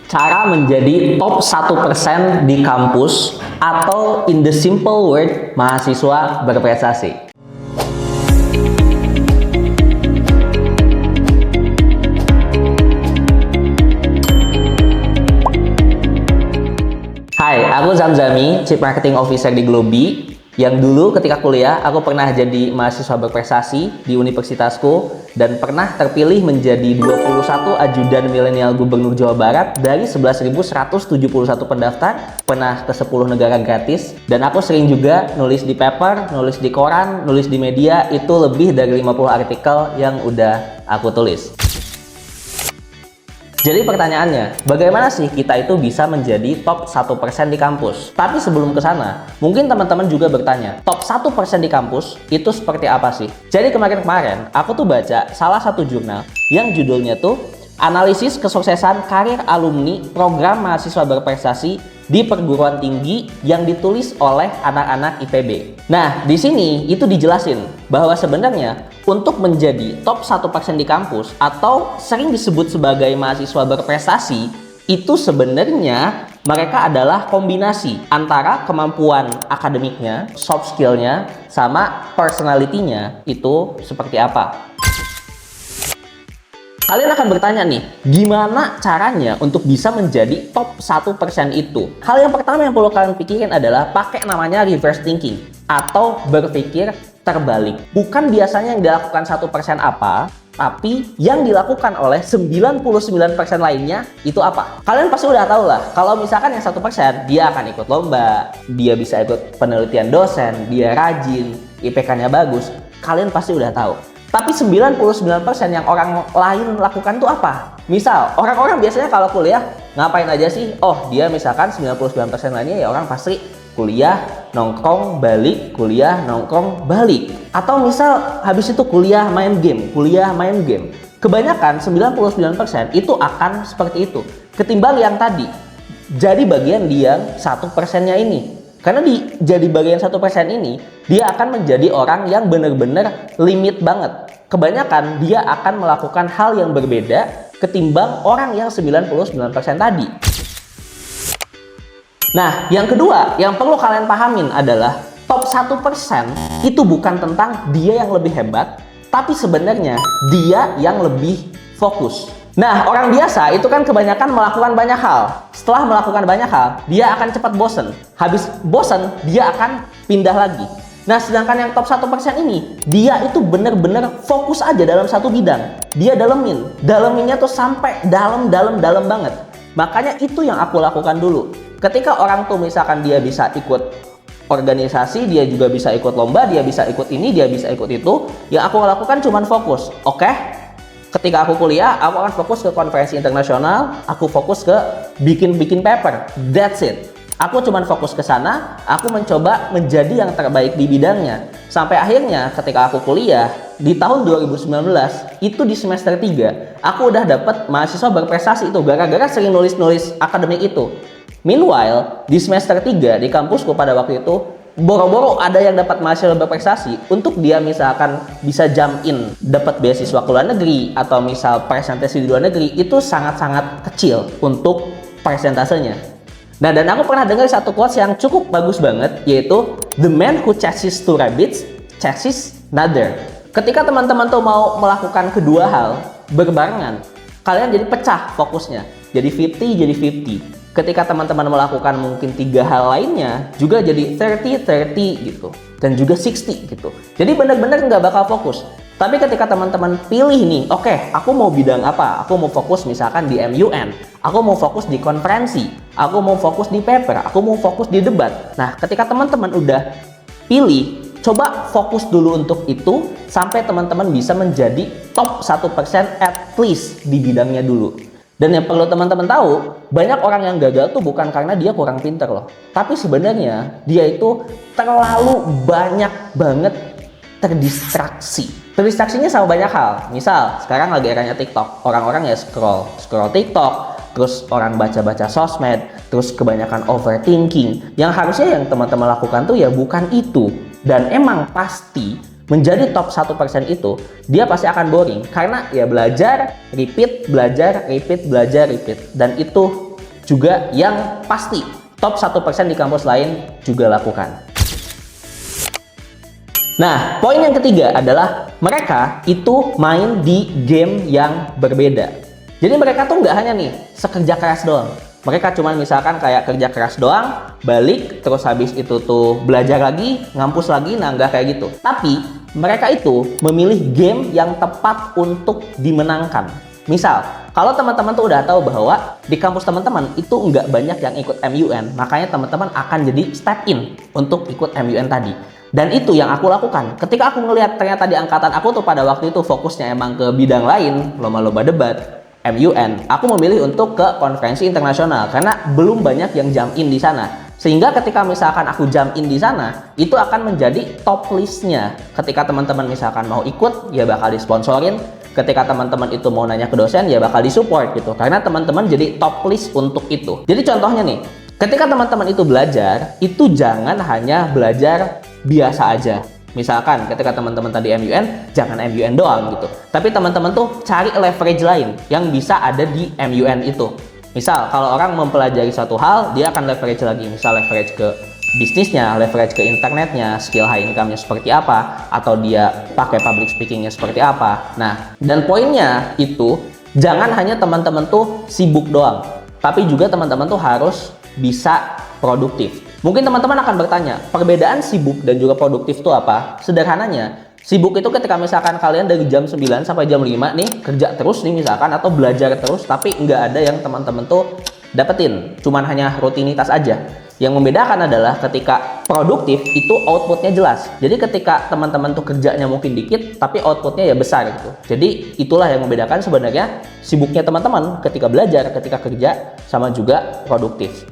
Cara menjadi top 1% di kampus, atau in the simple word, mahasiswa berprestasi. Hai, aku Zamzami, Chief Marketing Officer di Globi. Yang dulu ketika kuliah, aku pernah jadi mahasiswa berprestasi di universitasku dan pernah terpilih menjadi 21 ajudan milenial gubernur Jawa Barat dari 11.171 pendaftar, pernah ke 10 negara gratis, dan aku sering juga nulis di paper, nulis di koran, nulis di media, itu lebih dari 50 artikel yang udah aku tulis. Jadi pertanyaannya, bagaimana sih kita itu bisa menjadi top 1% di kampus? Tapi sebelum ke sana, mungkin teman-teman juga bertanya, top 1% di kampus itu seperti apa sih? Jadi kemarin-kemarin, aku tuh baca salah satu jurnal yang judulnya tuh Analisis Kesuksesan Karir Alumni Program Mahasiswa Berprestasi di Perguruan Tinggi yang ditulis oleh anak-anak IPB. Nah, di sini itu dijelasin bahwa sebenarnya untuk menjadi top 1% di kampus atau sering disebut sebagai mahasiswa berprestasi, itu sebenarnya mereka adalah kombinasi antara kemampuan akademiknya, soft skill-nya, sama personality-nya itu seperti apa. Kalian akan bertanya nih, gimana caranya untuk bisa menjadi top 1% itu? Hal yang pertama yang perlu kalian pikirin adalah pakai namanya reverse thinking atau berpikir terbalik. Bukan biasanya yang dilakukan 1% apa, tapi yang dilakukan oleh 99% lainnya itu apa? Kalian pasti udah tahu lah, kalau misalkan yang 1% dia akan ikut lomba, dia bisa ikut penelitian dosen, dia rajin, IPK-nya bagus, kalian pasti udah tahu. Tapi 99% yang orang lain lakukan tuh apa? Misal, orang-orang biasanya kalau kuliah ngapain aja sih? Oh, dia misalkan 99% lainnya ya orang pasti kuliah, nongkrong, balik, kuliah, nongkrong, balik. Atau misal habis itu kuliah, main game, kuliah, main game. Kebanyakan 99% itu akan seperti itu. Ketimbang yang tadi, jadi bagian dia 1%-nya ini. Karena jadi bagian 1% ini, dia akan menjadi orang yang benar-benar limit banget. Kebanyakan dia akan melakukan hal yang berbeda ketimbang orang yang 99% tadi. Nah, yang kedua yang perlu kalian pahamin adalah top 1% itu bukan tentang dia yang lebih hebat, tapi sebenarnya dia yang lebih fokus. Nah, orang biasa itu kan kebanyakan melakukan banyak hal. Setelah melakukan banyak hal, dia akan cepat bosen. Habis bosen, dia akan pindah lagi. Nah, sedangkan yang top 1% ini, dia itu bener-bener fokus aja dalam satu bidang. Dia daleminnya tuh sampai dalam banget. Makanya itu yang aku lakukan dulu. Ketika orang tuh misalkan dia bisa ikut organisasi, dia juga bisa ikut lomba, dia bisa ikut ini, dia bisa ikut itu, yang aku lakukan cuman fokus. Oke? Ketika aku kuliah, aku akan fokus ke konferensi internasional, aku fokus ke bikin paper. That's it. Aku cuman fokus ke sana, aku mencoba menjadi yang terbaik di bidangnya. Sampai akhirnya ketika aku kuliah, di tahun 2019, itu di semester 3, aku udah dapet mahasiswa berprestasi itu gara-gara sering nulis-nulis akademik itu. Meanwhile, di semester 3 di kampusku pada waktu itu, boro-boro ada yang dapat mahasiswa berprestasi untuk dia misalkan bisa jump in dapat beasiswa ke luar negeri atau misal presentasi di luar negeri, itu sangat-sangat kecil untuk persentasenya. Nah, dan aku pernah dengar satu quotes yang cukup bagus banget, yaitu the man who chases two rabbits chases another. Ketika teman-teman tuh mau melakukan kedua hal berbarengan, kalian jadi pecah fokusnya, jadi 50 jadi 50. Ketika teman-teman melakukan mungkin 3 hal lainnya, juga jadi 30-30 gitu. Dan juga 60 gitu. Jadi benar-benar nggak bakal fokus. Tapi ketika teman-teman pilih nih, oke, aku mau bidang apa? Aku mau fokus misalkan di MUN. Aku mau fokus di konferensi. Aku mau fokus di paper. Aku mau fokus di debat. Nah, ketika teman-teman udah pilih, coba fokus dulu untuk itu sampai teman-teman bisa menjadi top 1% at least di bidangnya dulu. Dan yang perlu teman-teman tahu, banyak orang yang gagal tuh bukan karena dia kurang pinter loh. Tapi sebenarnya dia itu terlalu banyak banget terdistraksi. Terdistraksinya sama banyak hal. Misal, sekarang lagi eranya TikTok. Orang-orang ya scroll TikTok, terus orang baca-baca sosmed, terus kebanyakan overthinking. Yang harusnya yang teman-teman lakukan tuh ya bukan itu. Dan emang pasti menjadi top 1% itu, dia pasti akan boring. Karena ya belajar, repeat. Dan itu juga yang pasti top 1% di kampus lain juga lakukan. Nah, poin yang ketiga adalah mereka itu main di game yang berbeda. Jadi mereka tuh nggak hanya nih sekerja keras doang. Mereka cuma misalkan kayak kerja keras doang, balik, terus habis itu tuh belajar lagi, ngampus lagi, nah nggak kayak gitu. Tapi mereka itu memilih game yang tepat untuk dimenangkan. Misal, kalau teman-teman tuh udah tahu bahwa di kampus teman-teman itu nggak banyak yang ikut MUN, makanya teman-teman akan jadi step in untuk ikut MUN tadi. Dan itu yang aku lakukan. Ketika aku ngelihat ternyata di angkatan aku tuh pada waktu itu fokusnya emang ke bidang lain, lomba-lomba debat, MUN, aku memilih untuk ke konferensi internasional karena belum banyak yang jump in di sana. Sehingga ketika misalkan aku jump in di sana, itu akan menjadi top listnya. Ketika teman-teman misalkan mau ikut, ya bakal disponsorin. Ketika teman-teman itu mau nanya ke dosen, ya bakal disupport gitu. Karena teman-teman jadi top list untuk itu. Jadi contohnya nih, ketika teman-teman itu belajar, itu jangan hanya belajar biasa aja. Misalkan ketika teman-teman tadi MUN, jangan MUN doang gitu. Tapi teman-teman tuh cari leverage lain yang bisa ada di MUN itu. Misal kalau orang mempelajari satu hal, dia akan leverage lagi. Misal leverage ke bisnisnya, leverage ke internetnya, skill high income-nya seperti apa, atau dia pakai public speaking-nya seperti apa. Nah, dan poinnya itu jangan hanya teman-teman tuh sibuk doang, tapi juga teman-teman tuh harus bisa produktif. Mungkin teman-teman akan bertanya, perbedaan sibuk dan juga produktif itu apa? Sederhananya, sibuk itu ketika misalkan kalian dari jam 9 sampai jam 5 nih kerja terus nih misalkan, atau belajar terus, tapi nggak ada yang teman-teman tuh dapetin, cuman hanya rutinitas aja. Yang membedakan adalah ketika produktif itu outputnya jelas. Jadi ketika teman-teman tuh kerjanya mungkin dikit, tapi outputnya ya besar gitu. Jadi itulah yang membedakan sebenarnya sibuknya teman-teman ketika belajar, ketika kerja, sama juga produktif.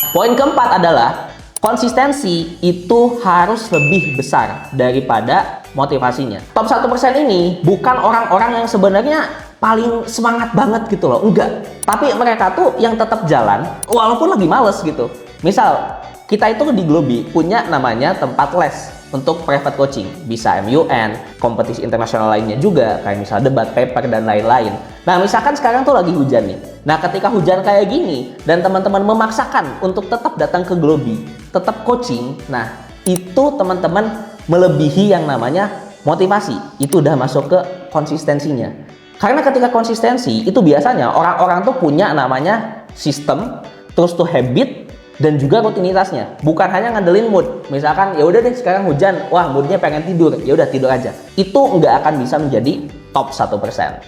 Poin keempat adalah konsistensi itu harus lebih besar daripada motivasinya. Top 1% ini bukan orang-orang yang sebenarnya paling semangat banget gitu loh, enggak. Tapi mereka tuh yang tetap jalan walaupun lagi males gitu. Misal, kita itu di Globi punya namanya tempat les untuk private coaching. Bisa MUN, kompetisi internasional lainnya juga, kayak misal debat, paper, dan lain-lain. Nah, misalkan sekarang tuh lagi hujan nih. Nah, ketika hujan kayak gini, dan teman-teman memaksakan untuk tetap datang ke Globi, tetap coaching, nah, itu teman-teman melebihi yang namanya motivasi. Itu udah masuk ke konsistensinya. Karena ketika konsistensi, itu biasanya orang-orang tuh punya namanya sistem, terus tuh habit, dan juga rutinitasnya. Bukan hanya ngandelin mood. Misalkan ya udah deh sekarang hujan, wah moodnya pengen tidur, ya udah tidur aja. Itu nggak akan bisa menjadi top 1%.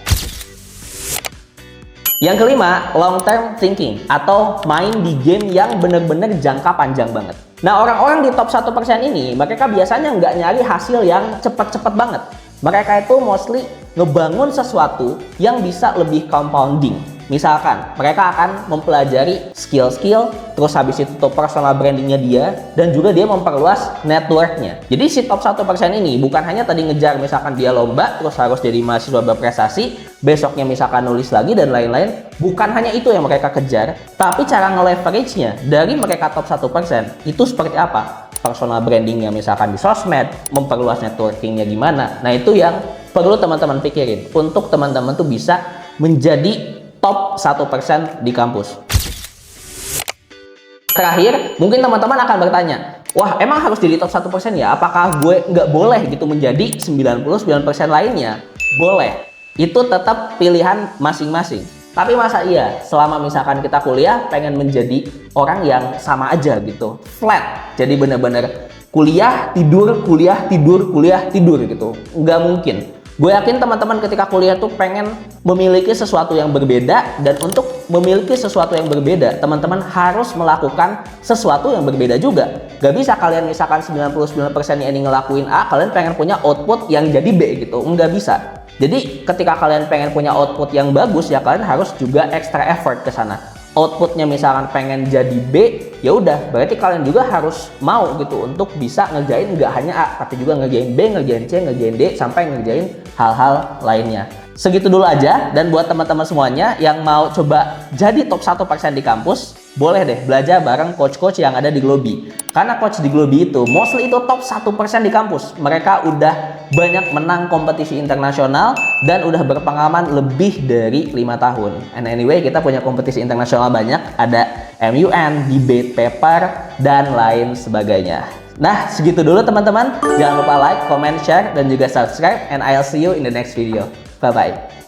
Yang kelima, long term thinking atau main di game yang bener-bener jangka panjang banget. Nah, orang-orang di top 1% ini, mereka biasanya nggak nyari hasil yang cepet-cepet banget. Mereka itu mostly ngebangun sesuatu yang bisa lebih compounding. Misalkan, mereka akan mempelajari skill-skill, terus habis itu tuh personal brandingnya dia, dan juga dia memperluas networknya. Jadi si top 1% ini bukan hanya tadi ngejar misalkan dia lomba, terus harus jadi mahasiswa berprestasi, besoknya misalkan nulis lagi dan lain-lain. Bukan hanya itu yang mereka kejar, tapi cara nge-leverage-nya dari mereka top 1% itu seperti apa? Personal brandingnya misalkan di sosmed, memperluas networkingnya gimana. Nah, itu yang perlu teman-teman pikirin untuk teman-teman tuh bisa menjadi top 1% di kampus. Terakhir, mungkin teman-teman akan bertanya, wah emang harus jadi top 1% ya? Apakah gue nggak boleh gitu menjadi 99% lainnya? Boleh. Itu tetap pilihan masing-masing. Tapi masa iya, selama misalkan kita kuliah pengen menjadi orang yang sama aja gitu, flat. Jadi bener-bener kuliah, tidur, kuliah, tidur, kuliah, tidur gitu. Nggak mungkin. Gue yakin teman-teman ketika kuliah tuh pengen memiliki sesuatu yang berbeda, dan untuk memiliki sesuatu yang berbeda, teman-teman harus melakukan sesuatu yang berbeda juga. Gak bisa kalian misalkan 99% ini ngelakuin A, kalian pengen punya output yang jadi B gitu. Nggak bisa. Jadi ketika kalian pengen punya output yang bagus, ya kalian harus juga extra effort ke sana. Outputnya misalkan pengen jadi B, ya udah berarti kalian juga harus mau gitu untuk bisa ngerjain nggak hanya A, tapi juga ngerjain B, ngerjain C, ngerjain D, sampai ngerjain hal-hal lainnya. Segitu dulu aja, dan buat teman-teman semuanya yang mau coba jadi top 1% di kampus, boleh deh belajar bareng coach-coach yang ada di Globi. Karena coach di Globi itu mostly itu top 1% di kampus. Mereka udah banyak menang kompetisi internasional dan udah berpengalaman lebih dari 5 tahun. And anyway, kita punya kompetisi internasional banyak, ada MUN, debate paper, dan lain sebagainya. Nah, segitu dulu teman-teman. Jangan lupa like, comment, share, dan juga subscribe. And I'll see you in the next video. Bye-bye.